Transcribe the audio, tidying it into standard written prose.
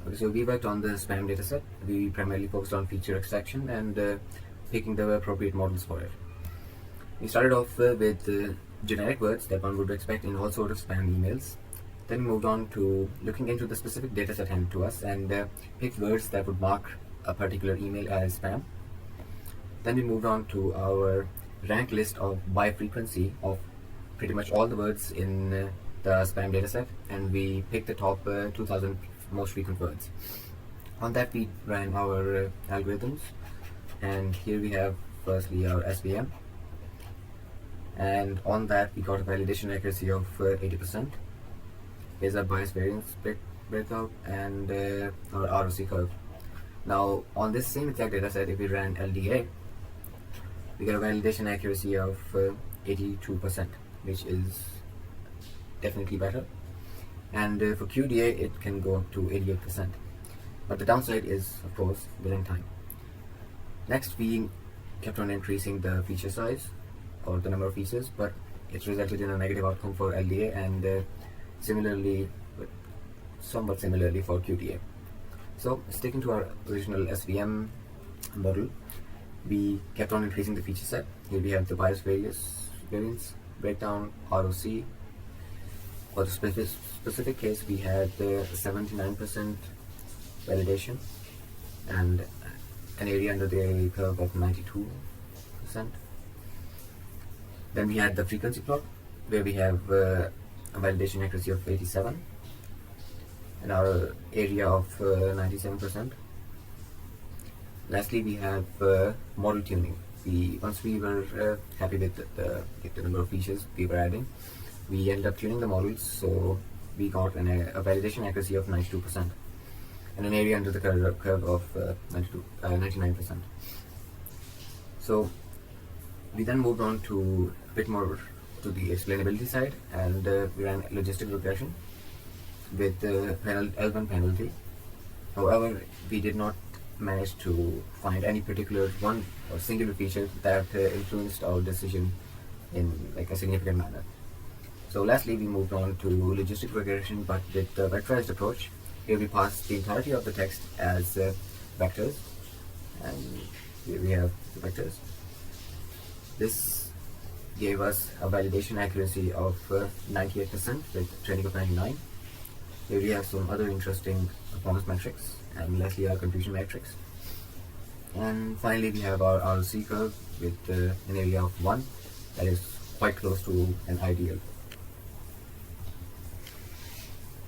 Okay, so we worked on the spam dataset. We primarily focused on feature extraction and picking the appropriate models for it. We started off with generic words that one would expect in all sorts of spam emails. Then moved on to looking into the specific dataset handed to us and picked words that would mark a particular email as spam. Then we moved on to our ranked list by frequency of pretty much all the words in the spam dataset, and we picked the top 2000 most frequent words. On that we ran our algorithms, and here we have firstly our SVM, and on that we got a validation accuracy of 80%. Here's our bias variance breakout and our ROC curve. Now on this same exact dataset, if we ran LDA, we get a validation accuracy of 82%, which is definitely better. And for QDA, it can go up to 88%. But the downside is, of course, building time. Next, we kept on increasing the feature size, or the number of features, but it resulted in a negative outcome for LDA, and somewhat similarly for QDA. So, sticking to our original SVM model, we kept on increasing the feature set. Here we have the bias variance breakdown, ROC. For the specific case, we had 79% validation and an area under the curve of 92%. Then we had the frequency plot, where we have a validation accuracy of 87 and our area of 97%. Lastly, we have model tuning. Once we were happy with the number of features we were adding, we ended up tuning the models, so we got a validation accuracy of 92% and an area under the curve of 99%. So we then moved on to a bit more to the explainability side, and we ran logistic regression with L1 penalty. However, we did not manage to find any particular one or singular feature that influenced our decision in like a significant manner. So lastly, we moved on to logistic regression, but with the vectorized approach. Here we pass the entirety of the text as vectors, and here we have the vectors. This gave us a validation accuracy of 98% with training of 99. Here we have some other interesting performance metrics, and lastly our confusion metrics. And finally we have our ROC curve with an area of 1 that is quite close to an ideal.